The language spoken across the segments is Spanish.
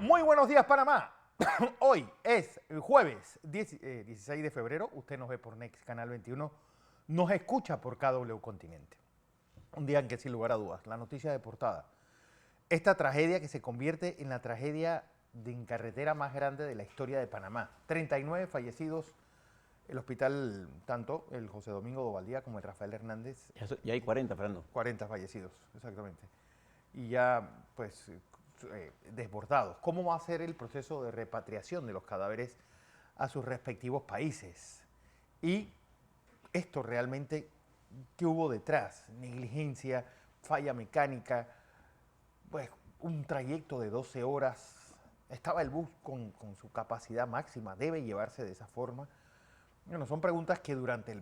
Muy buenos días, Panamá. Hoy es el jueves 16 de febrero. Usted nos ve por Next Canal 21. Nos escucha por KW Continente. Un día en que, sin lugar a dudas, la noticia de portada. Esta tragedia que se convierte en la tragedia en carretera más grande de la historia de Panamá. 39 fallecidos. El hospital, tanto el José Domingo Dovaldía como el Rafael Hernández. Ya hay 40, Fernando. 40 fallecidos, exactamente. Y ya, pues, desbordados. ¿Cómo va a ser el proceso de repatriación de los cadáveres a sus respectivos países? Y esto realmente, ¿qué hubo detrás? Negligencia, falla mecánica, pues un trayecto de 12 horas. ¿Estaba el bus con su capacidad máxima? ¿Debe llevarse de esa forma? Bueno, son preguntas que durante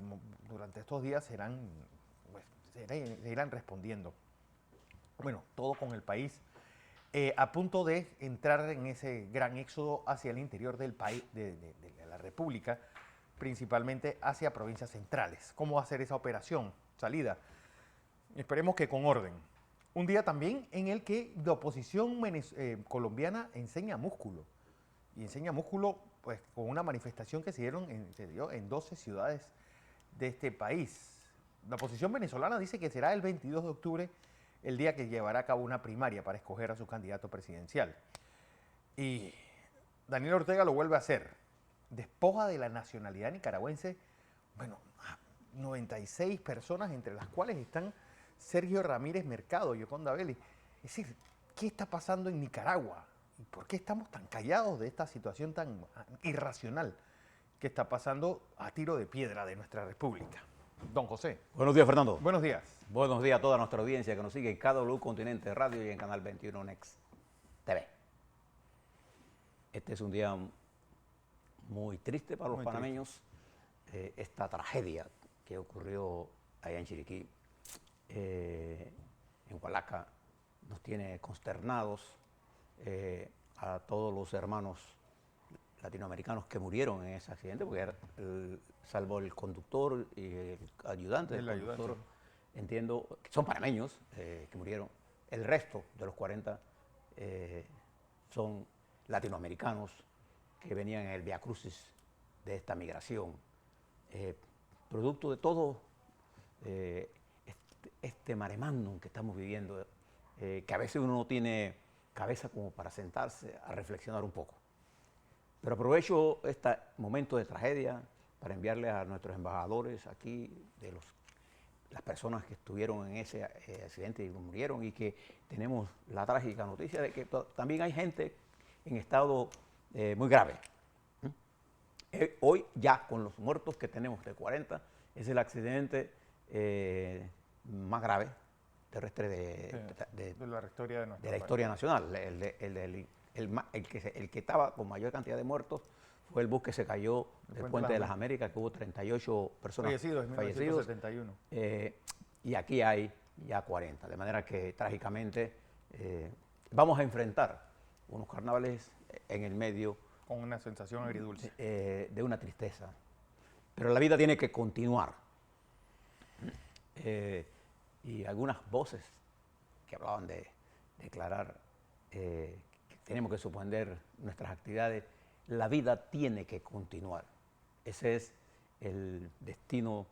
estos días se irán respondiendo. Bueno, todo con el país a punto de entrar en ese gran éxodo hacia el interior del país, de la República, principalmente hacia provincias centrales. ¿Cómo va a ser esa operación? Salida. Esperemos que con orden. Un día también en el que la oposición colombiana enseña músculo. Y enseña músculo pues, con una manifestación que se dio en 12 ciudades de este país. La oposición venezolana dice que será el 22 de octubre el día que llevará a cabo una primaria para escoger a su candidato presidencial. Y Daniel Ortega lo vuelve a hacer. Despoja de la nacionalidad nicaragüense, bueno, 96 personas, entre las cuales están Sergio Ramírez Mercado y Yoconda Belli. Es decir, ¿qué está pasando en Nicaragua? ¿Y por qué estamos tan callados de esta situación tan irracional que está pasando a tiro de piedra de nuestra república? Don José. Buenos días, Fernando. Buenos días. Buenos días a toda nuestra audiencia que nos sigue en KW Continente Radio y en Canal 21 Next TV. Este es un día muy triste para los panameños. Esta tragedia que ocurrió allá en Chiriquí, en Hualaca, nos tiene consternados a todos los hermanos latinoamericanos que murieron en ese accidente, porque salvo el conductor y el ayudante del conductor, entiendo que son panameños que murieron. El resto de los 40 son latinoamericanos que venían en el Vía Crucis de esta migración. Producto de todo este mare magnum que estamos viviendo, que a veces uno no tiene cabeza como para sentarse a reflexionar un poco. Pero aprovecho este momento de tragedia para enviarle a nuestros embajadores aquí, las personas que estuvieron en ese accidente y murieron, y que tenemos la trágica noticia de que también hay gente en estado muy grave. Hoy ya con los muertos que tenemos de 40, es el accidente más grave terrestre de la historia nacional. El que estaba con mayor cantidad de muertos fue el bus que se cayó del Puente de las Américas, que hubo 38 personas fallecidos en 1971. Y aquí hay ya 40. De manera que trágicamente vamos a enfrentar unos carnavales en el medio. Con una sensación agridulce. De una tristeza. Pero la vida tiene que continuar. Y algunas voces que hablaban de declarar que tenemos que suspender nuestras actividades, la vida tiene que continuar. Ese es el destino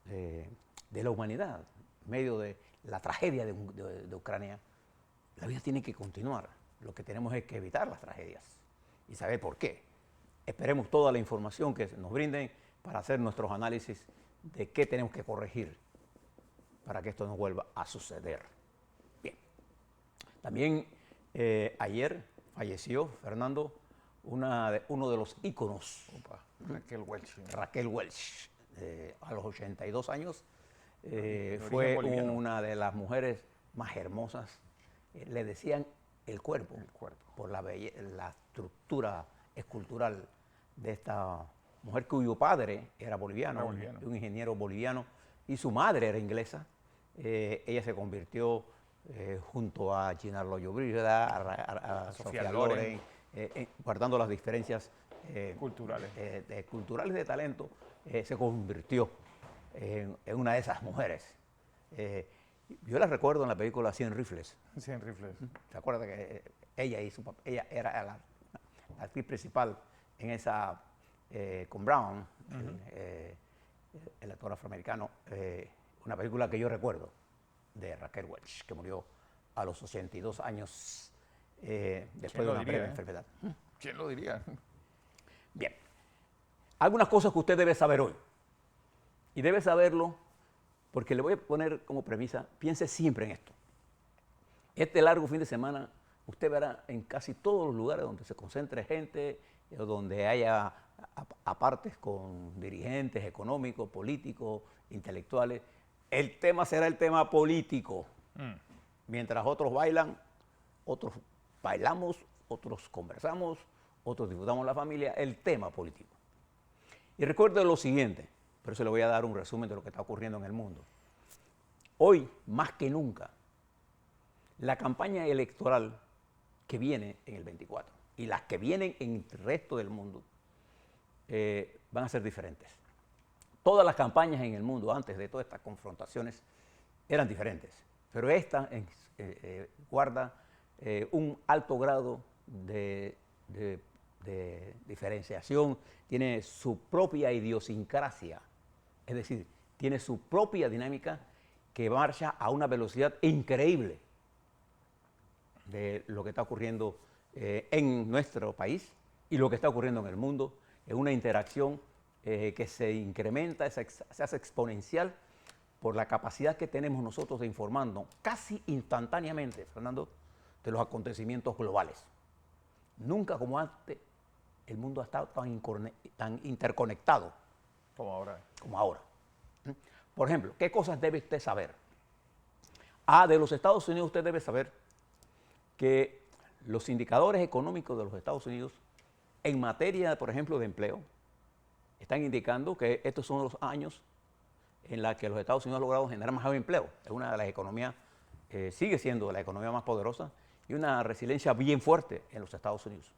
de la humanidad. En medio de la tragedia de Ucrania, la vida tiene que continuar. Lo que tenemos es que evitar las tragedias y saber por qué. Esperemos toda la información que nos brinden para hacer nuestros análisis de qué tenemos que corregir para que esto no vuelva a suceder. Bien. También ayer falleció, Fernando, uno de los íconos. Raquel Welch. Raquel Welch, a los 82 años. Fue una de las mujeres más hermosas. Le decían el cuerpo. Por la estructura escultural de esta mujer, cuyo padre era boliviano, un ingeniero boliviano, y su madre era inglesa. Ella se convirtió junto a Gina Lollobrigida, a Sofía Loren, guardando las diferencias culturales de talento, se convirtió en una de esas mujeres. Yo la recuerdo en la película 100 Rifles. 100 rifles. ¿Se acuerda que ella era la actriz principal en esa, con Brown, el actor afroamericano, una película que yo recuerdo de Raquel Welch, que murió a los 82 años después de una breve enfermedad. ¿Quién lo diría? Bien. Algunas cosas que usted debe saber hoy. Y debe saberlo porque le voy a poner como premisa, piense siempre en esto. Este largo fin de semana, usted verá en casi todos los lugares donde se concentre gente, o donde haya apartes con dirigentes económicos, políticos, intelectuales, el tema será el tema político. Mientras otros bailan, otros bailamos, otros conversamos, otros disfrutamos la familia, el tema político. Y recuerde lo siguiente, por eso le voy a dar un resumen de lo que está ocurriendo en el mundo. Hoy, más que nunca, la campaña electoral que viene en el 24 y las que vienen en el resto del mundo van a ser diferentes. Todas las campañas en el mundo antes de todas estas confrontaciones eran diferentes, pero esta guarda un alto grado de diferenciación, tiene su propia idiosincrasia, es decir, tiene su propia dinámica que marcha a una velocidad increíble de lo que está ocurriendo en nuestro país y lo que está ocurriendo en el mundo, en una interacción que se incrementa, se hace exponencial por la capacidad que tenemos nosotros de informarnos casi instantáneamente, Fernando, de los acontecimientos globales. Nunca como antes el mundo ha estado tan interconectado Como ahora. como ahora. Por ejemplo, ¿qué cosas debe usted saber? De los Estados Unidos usted debe saber que los indicadores económicos de los Estados Unidos en materia, por ejemplo, de empleo, están indicando que estos son los años en los que los Estados Unidos han logrado generar más empleo. Es una de las economías, sigue siendo la economía más poderosa y una resiliencia bien fuerte en los Estados Unidos.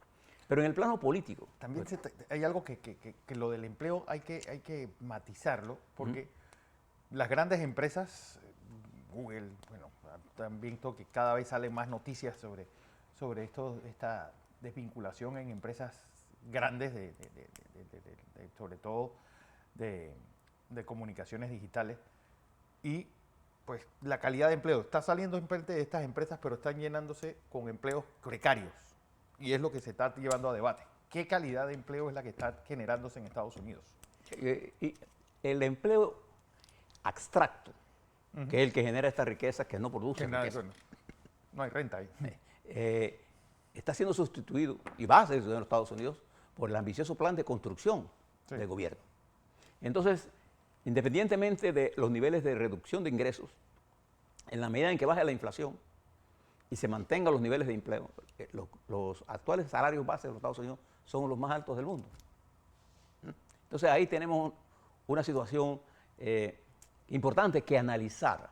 Pero en el plano político. También hay algo que lo del empleo hay que matizarlo, porque las grandes empresas, Google, bueno, también que cada vez salen más noticias sobre esta desvinculación en empresas grandes, sobre todo de comunicaciones digitales, y pues la calidad de empleo está saliendo en parte de estas empresas, pero están llenándose con empleos precarios, y es lo que se está llevando a debate. ¿Qué calidad de empleo es la que está generándose en Estados Unidos? Y el empleo abstracto, que es el que genera esta riqueza, que no produce riqueza. No hay renta ahí. Está siendo sustituido, y va a ser sustituido en los Estados Unidos, por el ambicioso plan de construcción del gobierno. Entonces, independientemente de los niveles de reducción de ingresos, en la medida en que baje la inflación y se mantengan los niveles de empleo, los actuales salarios base de los Estados Unidos son los más altos del mundo. Entonces, ahí tenemos una situación importante que analizar.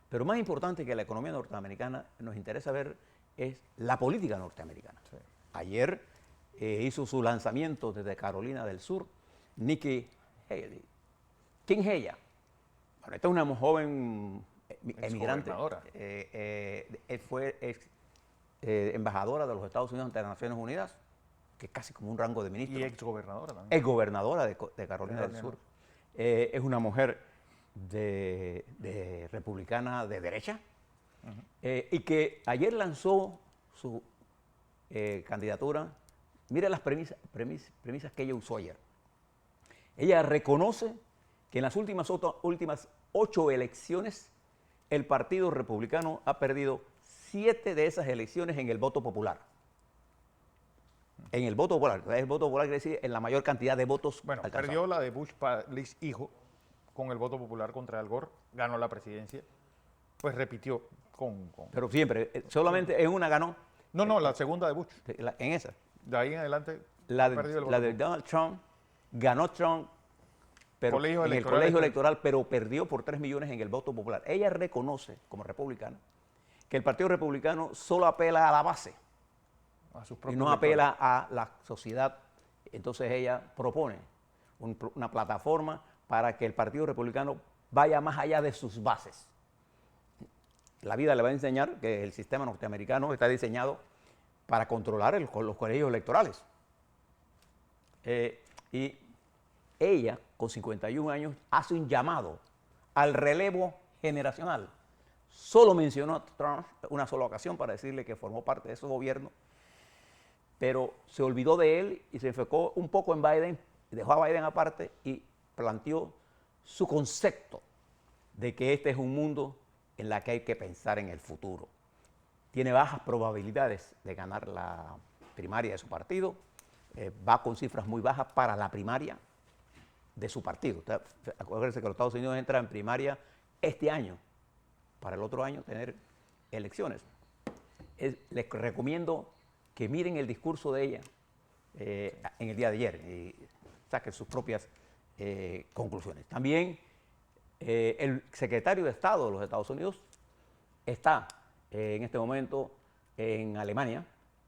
Pero más importante que la economía norteamericana, nos interesa ver es la política norteamericana. Sí. Ayer hizo su lanzamiento desde Carolina del Sur Nikki Haley. ¿Quién es ella? Bueno, esta es una joven emigrante. Fue embajadora de los Estados Unidos ante las Naciones Unidas, que es casi como un rango de ministro. Y exgobernadora también. Exgobernadora de Carolina del Sur. Es una mujer republicana de derecha, y que ayer lanzó su candidatura. Mire las premisas que ella usó ayer. Ella reconoce que en las últimas 8 elecciones el Partido Republicano ha perdido 7 de esas elecciones en el voto popular. En el voto popular. El voto popular quiere decir en la mayor cantidad de votos. Bueno, alcanzados. Perdió la de Bush hijo con el voto popular contra Al Gore, ganó la presidencia, pues repitió Pero siempre, solamente en una ganó. No, la segunda de Bush. En esa. De ahí en adelante la de Donald Trump, ganó Trump pero en el colegio electoral, pero perdió por 3 millones en el voto popular. Ella reconoce, como republicana, que el Partido Republicano solo apela a la base y no apela a la sociedad. Entonces ella propone una plataforma para que el Partido Republicano vaya más allá de sus bases. la vida le va a enseñar que el sistema norteamericano está diseñado para controlar los colegios electorales. Y ella, con 51 años, hace un llamado al relevo generacional. Solo mencionó a Trump una sola ocasión para decirle que formó parte de su gobierno, pero se olvidó de él y se enfocó un poco en Biden, dejó a Biden aparte y planteó su concepto de que este es un mundo en la que hay que pensar en el futuro. Tiene bajas probabilidades de ganar la primaria de su partido, va con cifras muy bajas para la primaria de su partido. Acuérdense que los Estados Unidos entran en primaria este año, para el otro año tener elecciones. Les recomiendo que miren el discurso de ella en el día de ayer y saquen sus propias conclusiones. También el secretario de Estado de los Estados Unidos está en este momento en Alemania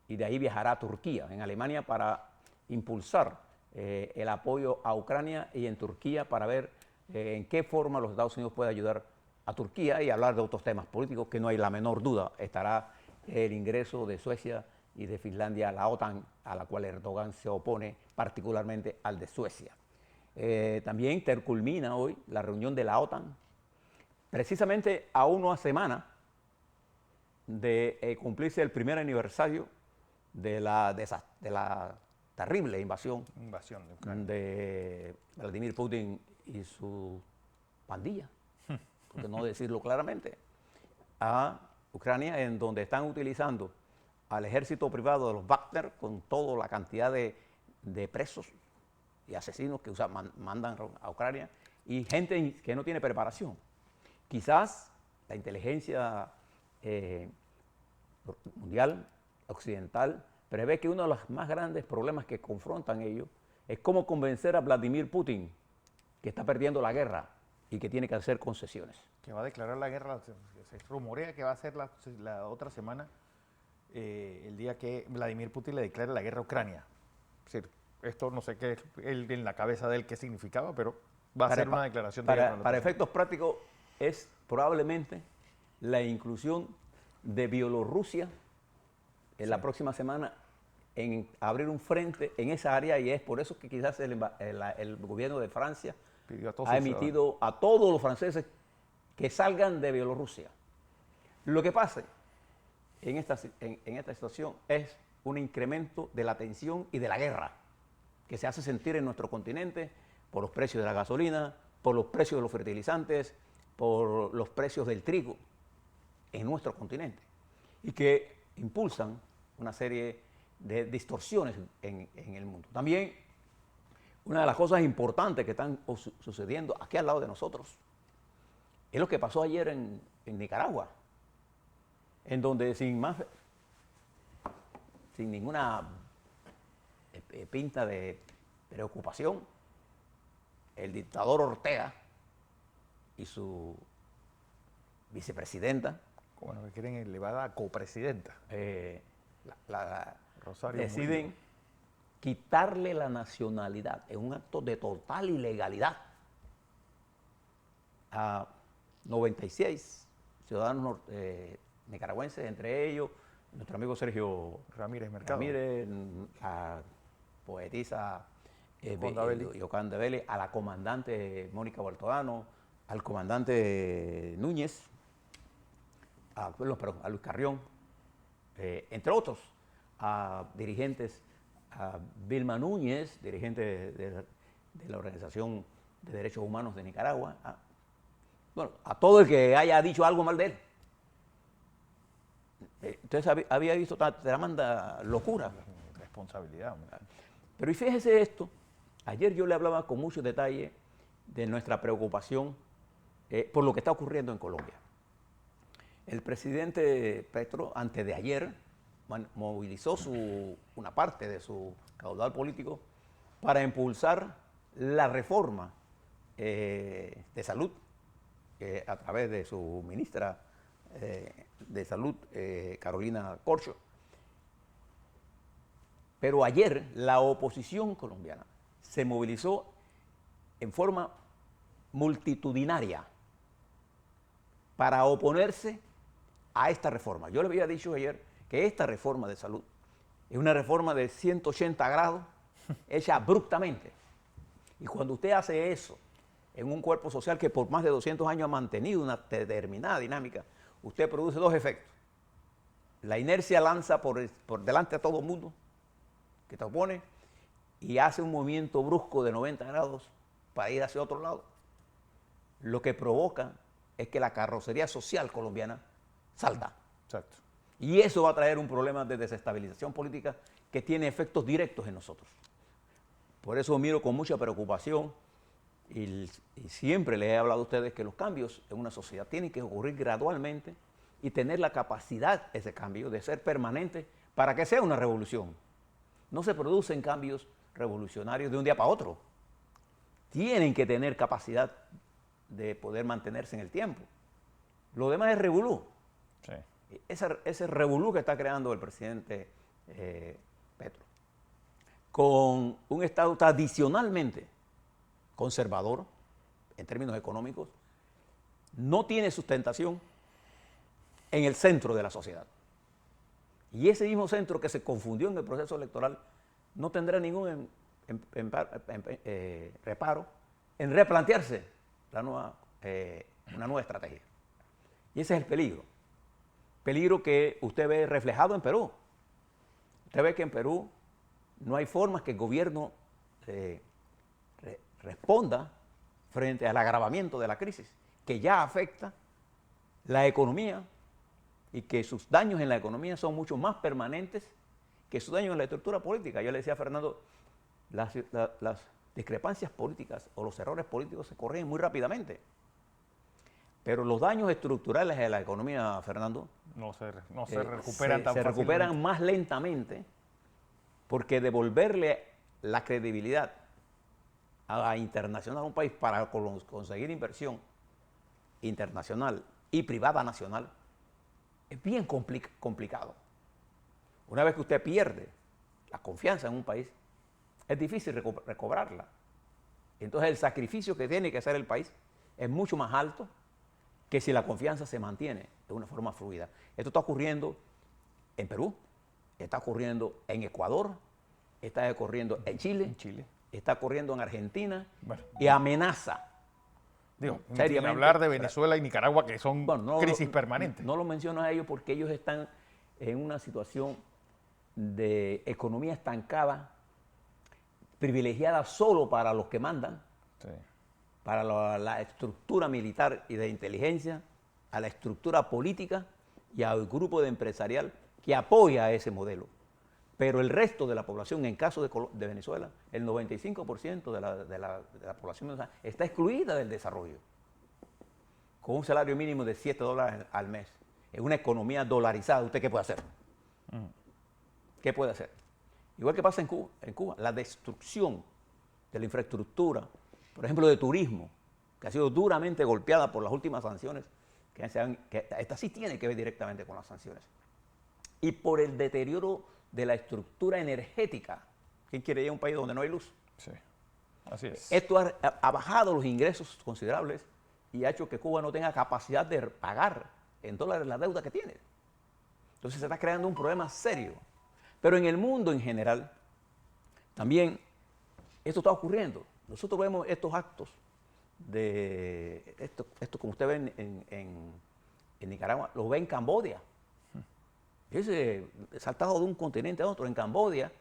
y de ahí viajará a Turquía, en Alemania para impulsar el apoyo a Ucrania y en Turquía para ver en qué forma los Estados Unidos pueden ayudar a Turquía y hablar de otros temas políticos que no hay la menor duda. Estará el ingreso de Suecia y de Finlandia a la OTAN, a la cual Erdogan se opone particularmente al de Suecia. También culmina hoy la reunión de la OTAN, precisamente a una semana de cumplirse el primer aniversario de la terrible invasión de Ucrania. de Vladimir Putin y su pandilla, por no decirlo claramente, a Ucrania, en donde están utilizando al ejército privado de los Wagner con toda la cantidad de presos y asesinos que mandan a Ucrania y gente que no tiene preparación. Quizás la inteligencia mundial, occidental, prevé que uno de los más grandes problemas que confrontan ellos es cómo convencer a Vladimir Putin que está perdiendo la guerra y que tiene que hacer concesiones. Que va a declarar la guerra, se rumorea que va a ser la otra semana, el día que Vladimir Putin le declare la guerra a Ucrania. Es decir, esto no sé qué en la cabeza de él qué significaba, pero va a ser una declaración de guerra. Para efectos prácticos es probablemente la inclusión de Bielorrusia en la próxima semana en abrir un frente en esa área, y es por eso que quizás el gobierno de Francia ha emitido a todos los franceses que salgan de Bielorrusia. Lo que pasa en esta situación es un incremento de la tensión y de la guerra que se hace sentir en nuestro continente por los precios de la gasolina, por los precios de los fertilizantes, por los precios del trigo en nuestro continente, y que impulsan una serie de distorsiones en el mundo. También una de las cosas importantes que están sucediendo aquí al lado de nosotros es lo que pasó ayer en Nicaragua, en donde sin ninguna pinta de preocupación, el dictador Ortega y su vicepresidenta, bueno, que quieren elevada a copresidenta, Rosario deciden Murillo, quitarle la nacionalidad en un acto de total ilegalidad a 96 ciudadanos nicaragüenses, entre ellos nuestro amigo Sergio Ramírez Mercado, la poetisa Yocanda Belli, a la comandante Mónica Baltodano, al comandante Núñez, a Luis Carrión, entre otros, a dirigentes, a Vilma Núñez, dirigente de la Organización de Derechos Humanos de Nicaragua, a todo el que haya dicho algo mal de él. Entonces había visto tremenda locura. Responsabilidad. Pero y fíjese esto, ayer yo le hablaba con mucho detalle de nuestra preocupación por lo que está ocurriendo en Colombia. El presidente Petro, antes de ayer, movilizó una parte de su caudal político para impulsar la reforma de salud a través de su ministra de Salud, Carolina Corcho. Pero ayer la oposición colombiana se movilizó en forma multitudinaria para oponerse a esta reforma. Yo le había dicho ayer que esta reforma de salud es una reforma de 180 grados hecha abruptamente. Y cuando usted hace eso en un cuerpo social que por más de 200 años ha mantenido una determinada dinámica, usted produce dos efectos. La inercia lanza por delante a todo el mundo que te opone y hace un movimiento brusco de 90 grados para ir hacia otro lado. Lo que provoca es que la carrocería social colombiana salta. Exacto. Y eso va a traer un problema de desestabilización política que tiene efectos directos en nosotros. Por eso miro con mucha preocupación y siempre les he hablado a ustedes que los cambios en una sociedad tienen que ocurrir gradualmente y tener la capacidad, ese cambio, de ser permanente para que sea una revolución. No se producen cambios revolucionarios de un día para otro. Tienen que tener capacidad de poder mantenerse en el tiempo. Lo demás es revolú. Sí. Ese revolú que está creando el presidente Petro, con un Estado tradicionalmente conservador en términos económicos, no tiene sustentación en el centro de la sociedad. Y ese mismo centro que se confundió en el proceso electoral no tendrá ningún reparo en replantearse una nueva estrategia. Y ese es el peligro. Peligro que usted ve reflejado en Perú. Usted ve que en Perú no hay formas que el gobierno responda frente al agravamiento de la crisis, que ya afecta la economía y que sus daños en la economía son mucho más permanentes que sus daños en la estructura política. Yo le decía a Fernando, las discrepancias políticas o los errores políticos se corrigen muy rápidamente. Pero los daños estructurales de la economía, Fernando, no se recuperan tan fácilmente. Se recuperan más lentamente porque devolverle la credibilidad a internacional a un país para conseguir inversión internacional y privada nacional es bien complicado. Una vez que usted pierde la confianza en un país, es difícil recobrarla. Entonces el sacrificio que tiene que hacer el país es mucho más alto que si la confianza se mantiene de una forma fluida. Esto está ocurriendo en Perú, está ocurriendo en Ecuador, está ocurriendo en Chile, está ocurriendo en Argentina, bueno, y amenaza. Digo, seriamente, hablar de Venezuela y Nicaragua, que son crisis permanentes. No lo menciono a ellos porque ellos están en una situación de economía estancada, privilegiada solo para los que mandan, sí, para la estructura militar y de inteligencia, a la estructura política y al grupo de empresarial que apoya ese modelo. Pero el resto de la población, en caso de Venezuela, el 95% de la población venezolana está excluida del desarrollo. Con un salario mínimo de $7 al mes, en una economía dolarizada, ¿usted qué puede hacer? ¿Qué puede hacer? Igual que pasa en Cuba, la destrucción de la infraestructura, por ejemplo, de turismo, que ha sido duramente golpeada por las últimas sanciones, que esta sí tiene que ver directamente con las sanciones, y por el deterioro de la estructura energética. ¿Quién quiere ir a un país donde no hay luz? Sí, así es. Esto ha bajado los ingresos considerables y ha hecho que Cuba no tenga capacidad de pagar en dólares la deuda que tiene. Entonces se está creando un problema serio. Pero en el mundo en general, también esto está ocurriendo. Nosotros vemos estos actos de esto como usted ve en Nicaragua, lo ve en Camboya. Ese saltado de un continente a otro. En Camboya,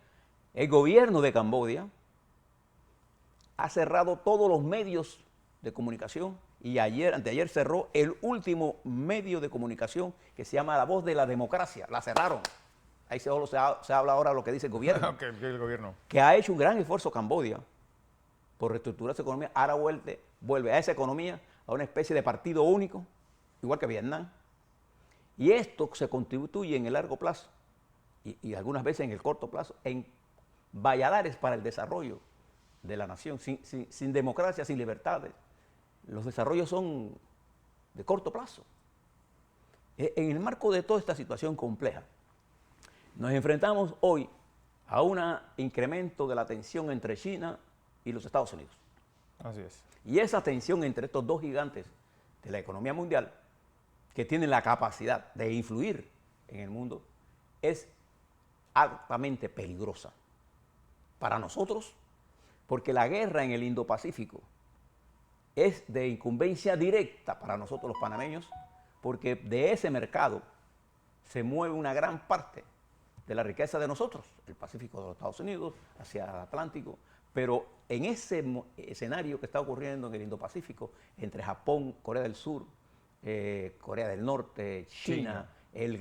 el gobierno de Camboya ha cerrado todos los medios de comunicación y anteayer cerró el último medio de comunicación que se llama La Voz de la Democracia. La cerraron. Ahí solo se habla ahora de lo que dice el gobierno. Okay, el gobierno. Que ha hecho un gran esfuerzo Camboya por reestructurar su economía. Ahora vuelve a esa economía a una especie de partido único, igual que Vietnam. Y esto se constituye en el largo plazo y algunas veces en el corto plazo en valladares para el desarrollo de la nación. Sin democracia, sin libertades, los desarrollos son de corto plazo. En el marco de toda esta situación compleja, nos enfrentamos hoy a un incremento de la tensión entre China y los Estados Unidos. Así es. Y esa tensión entre estos dos gigantes de la economía mundial que tienen la capacidad de influir en el mundo, es altamente peligrosa para nosotros, porque la guerra en el Indo-Pacífico es de incumbencia directa para nosotros los panameños, porque de ese mercado se mueve una gran parte de la riqueza de nosotros, el Pacífico de los Estados Unidos, hacia el Atlántico, pero en ese escenario que está ocurriendo en el Indo-Pacífico, entre Japón, Corea del Sur, Corea del Norte, China, el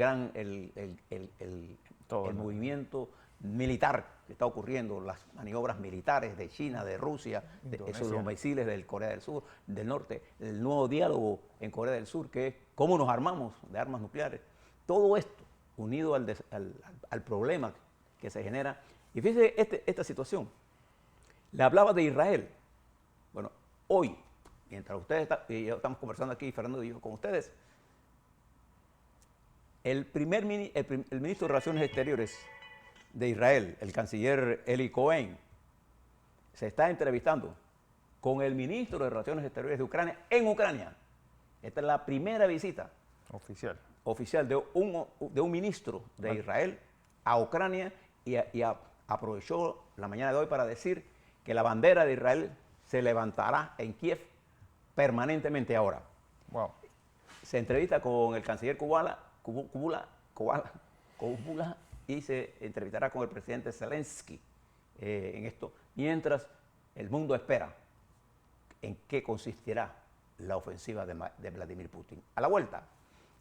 movimiento militar que está ocurriendo, las maniobras militares de China, de Rusia, los misiles de Corea del Sur, del Norte, el nuevo diálogo en Corea del Sur, que es cómo nos armamos de armas nucleares. Todo esto unido al problema que se genera. Y fíjense esta situación. Le hablaba de Israel. Bueno, hoy, mientras ustedes y yo estamos conversando aquí, Fernando y yo con ustedes, el ministro de Relaciones Exteriores de Israel, el canciller Eli Cohen, se está entrevistando con el ministro de Relaciones Exteriores de Ucrania en Ucrania. Esta es la primera visita oficial de un ministro de Israel a Ucrania y aprovechó la mañana de hoy para decir que la bandera de Israel se levantará en Kiev permanentemente ahora. Wow. Se entrevista con el canciller Kubala y se entrevistará con el presidente Zelensky en esto, mientras el mundo espera en qué consistirá la ofensiva de Vladimir Putin. A la vuelta,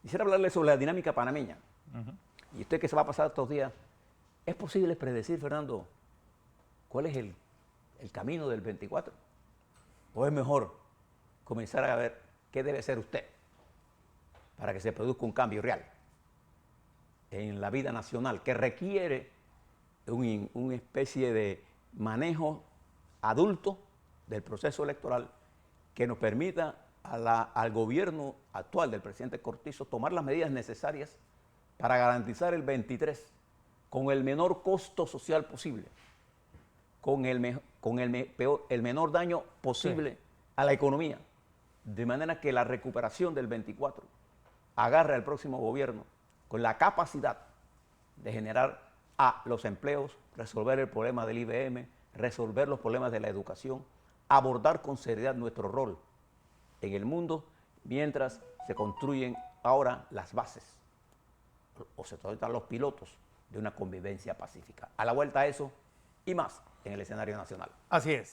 quisiera hablarle sobre la dinámica panameña. Y usted que se va a pasar estos días, ¿es posible predecir, Fernando, cuál es el camino del 24? ¿O es mejor comenzar a ver qué debe ser usted para que se produzca un cambio real en la vida nacional que requiere una especie de manejo adulto del proceso electoral que nos permita al gobierno actual del presidente Cortizo tomar las medidas necesarias para garantizar el 23 con el menor costo social posible, con el menor daño posible a la economía, de manera que la recuperación del 24 agarre al próximo gobierno con la capacidad de generar los empleos, resolver el problema del IBM, resolver los problemas de la educación, abordar con seriedad nuestro rol en el mundo, mientras se construyen ahora las bases o se tratan los pilotos de una convivencia pacífica. A la vuelta a eso y más en el escenario nacional. Así es.